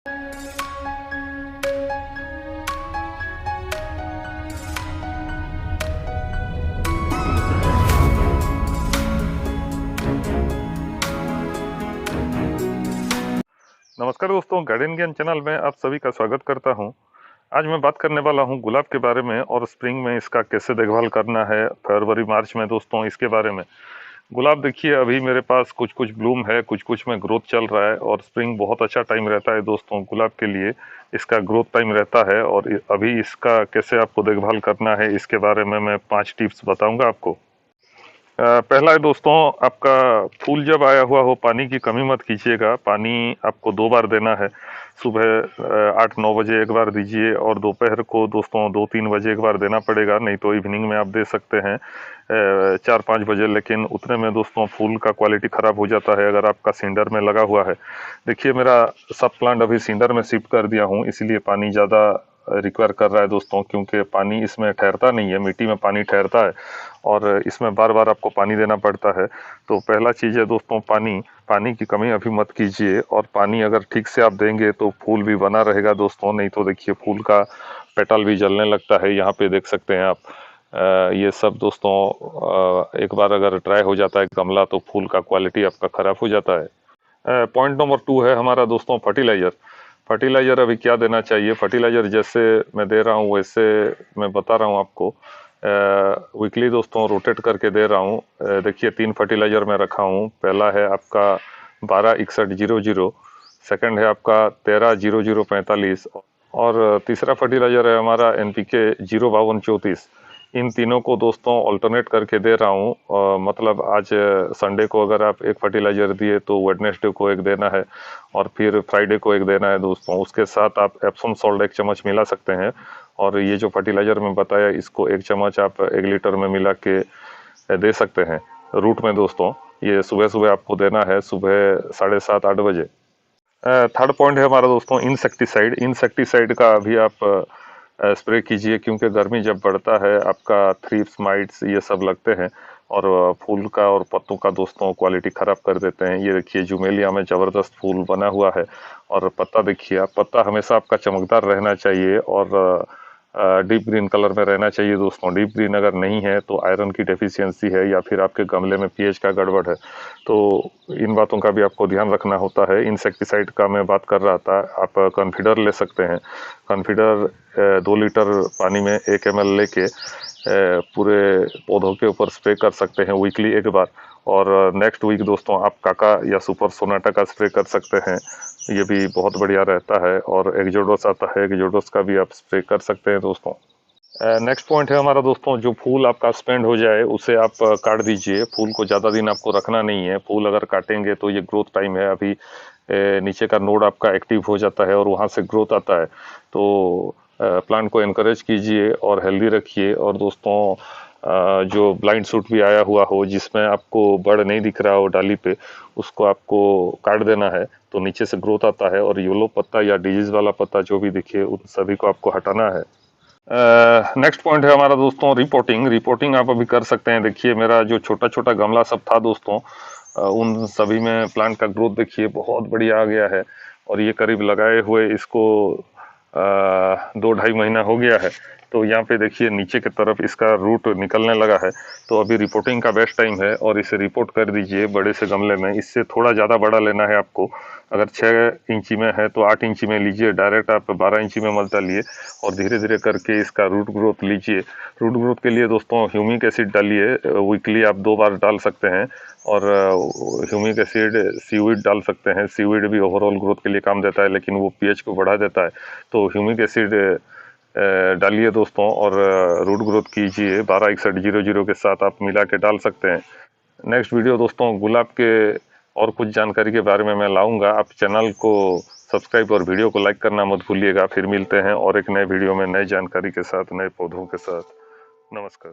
नमस्कार दोस्तों, गार्डन ज्ञान चैनल में आप सभी का स्वागत करता हूं। आज मैं बात करने वाला हूं गुलाब के बारे में और स्प्रिंग में इसका कैसे देखभाल करना है फरवरी मार्च में दोस्तों इसके बारे में। गुलाब देखिए अभी मेरे पास कुछ कुछ ब्लूम है, कुछ कुछ में ग्रोथ चल रहा है और स्प्रिंग बहुत अच्छा टाइम रहता है दोस्तों गुलाब के लिए। इसका ग्रोथ टाइम रहता है और अभी इसका कैसे आपको देखभाल करना है इसके बारे में मैं 5 टिप्स बताऊंगा आपको। पहला है दोस्तों, आपका फूल जब आया हुआ हो पानी की कमी मत कीजिएगा। पानी आपको 2 बार देना है। सुबह 8-9 बजे एक बार दीजिए और दोपहर को दोस्तों 2-3 बजे एक बार देना पड़ेगा, नहीं तो इवनिंग में आप दे सकते हैं 4-5 बजे। लेकिन उतने में दोस्तों फूल का क्वालिटी ख़राब हो जाता है अगर आपका सिंडर में लगा हुआ है। देखिए मेरा सब प्लांट अभी सिंडर में शिफ्ट कर दिया हूँ, इसलिए पानी ज़्यादा रिक्वायर कर रहा है दोस्तों, क्योंकि पानी इसमें ठहरता नहीं है, मिट्टी में पानी ठहरता है और इसमें बार बार आपको पानी देना पड़ता है। तो पहला चीज़ है दोस्तों पानी की कमी अभी मत कीजिए और पानी अगर ठीक से आप देंगे तो फूल भी बना रहेगा दोस्तों, नहीं तो देखिए फूल का पेटल भी जलने लगता है। यहाँ पे देख सकते हैं आप ये सब दोस्तों एक बार अगर ड्राई हो जाता है गमला तो फूल का क्वालिटी आपका ख़राब हो जाता है। पॉइंट नंबर 2 है हमारा दोस्तों फर्टिलाइज़र। फर्टिलाइज़र अभी क्या देना चाहिए, फर्टिलाइज़र जैसे मैं दे रहा हूँ वैसे मैं बता रहा हूँ आपको। वीकली दोस्तों रोटेट करके दे रहा हूँ। देखिए 3 फर्टिलाइज़र मैं रखा हूँ। पहला है आपका 126100, सेकंड है आपका 130045 और तीसरा फर्टिलाइज़र है हमारा NPK 05234। इन तीनों को दोस्तों ऑल्टरनेट करके दे रहा हूँ। मतलब आज संडे को अगर आप एक फर्टिलाइज़र दिए तो वेडनेसडे को एक देना है और फिर फ्राइडे को एक देना है दोस्तों। उसके साथ आप एप्सम सॉल्ट 1 चम्मच मिला सकते हैं और ये जो फर्टिलाइज़र मैं बताया इसको 1 चम्मच आप 1 लीटर में मिला के दे सकते हैं रूट में दोस्तों। ये सुबह सुबह आपको देना है, सुबह 7:30-8 बजे। थर्ड पॉइंट है हमारा दोस्तों इंसेक्टिसाइड का अभी आप स्प्रे कीजिए, क्योंकि गर्मी जब बढ़ता है आपका थ्रिप्स माइट्स ये सब लगते हैं और फूल का और पत्तों का दोस्तों क्वालिटी ख़राब कर देते हैं। ये देखिए जुमेलिया में ज़बरदस्त फूल बना हुआ है और पत्ता देखिए आप, पत्ता हमेशा आपका चमकदार रहना चाहिए और डीप ग्रीन कलर में रहना चाहिए दोस्तों। डीप ग्रीन अगर नहीं है तो आयरन की डेफिशिएंसी है या फिर आपके गमले में pH का गड़बड़ है, तो इन बातों का भी आपको ध्यान रखना होता है। इंसेक्टिसाइड का मैं बात कर रहा था, आप कॉन्फिडर ले सकते हैं। कॉन्फिडर 2 लीटर पानी में 1 ml लेके पूरे पौधों के ऊपर स्प्रे कर सकते हैं वीकली एक बार। और नेक्स्ट वीक दोस्तों आप काका या सुपर सोनाटा का स्प्रे कर सकते हैं, ये भी बहुत बढ़िया रहता है। और एक्जोडोस आता है, एक्जोडोस का भी आप स्प्रे कर सकते हैं दोस्तों। नेक्स्ट पॉइंट है हमारा दोस्तों, जो फूल आपका स्पेंड हो जाए उसे आप काट दीजिए। फूल को ज़्यादा दिन आपको रखना नहीं है। फूल अगर काटेंगे तो ये ग्रोथ टाइम है, अभी नीचे का नोड आपका एक्टिव हो जाता है और वहाँ से ग्रोथ आता है। तो प्लांट को एनकरेज कीजिए और हेल्दी रखिए। और दोस्तों जो ब्लाइंड शूट भी आया हुआ हो जिसमें आपको बड़ नहीं दिख रहा हो डाली पे, उसको आपको काट देना है तो नीचे से ग्रोथ आता है। और येलो पत्ता या डिजीज वाला पत्ता जो भी दिखे उन सभी को आपको हटाना है। नेक्स्ट पॉइंट है हमारा दोस्तों रिपोर्टिंग आप अभी कर सकते हैं। देखिए मेरा जो छोटा छोटा गमला सब था दोस्तों, उन सभी में प्लांट का ग्रोथ देखिए बहुत बढ़िया आ गया है और ये करीब लगाए हुए इसको 2-2.5 महीना हो गया है। तो यहाँ पे देखिए नीचे की तरफ इसका रूट निकलने लगा है। तो अभी रिपोर्टिंग का बेस्ट टाइम है और इसे रिपोर्ट कर दीजिए बड़े से गमले में। इससे थोड़ा ज़्यादा बड़ा लेना है आपको। अगर 6 इंची में है तो 8 इंची में लीजिए, डायरेक्ट आप 12 इंची में मत डालिए और धीरे धीरे करके इसका रूट ग्रोथ लीजिए। रूट ग्रोथ के लिए दोस्तों ह्यूमिक एसिड डालिए, वीकली आप 2 बार डाल सकते हैं। और ह्यूमिक एसिड सीवीड डाल सकते हैं। सीवीड भी ओवरऑल ग्रोथ के लिए काम देता है, लेकिन वो pH को बढ़ा देता है। तो ह्यूमिक एसिड डालिए दोस्तों और रूट ग्रोथ कीजिए। 126100 के साथ आप मिला के डाल सकते हैं। नेक्स्ट वीडियो दोस्तों गुलाब के और कुछ जानकारी के बारे में मैं लाऊंगा। आप चैनल को सब्सक्राइब और वीडियो को लाइक करना मत भूलिएगा। फिर मिलते हैं और एक नए वीडियो में नई जानकारी के साथ, नए पौधों के साथ। नमस्कार।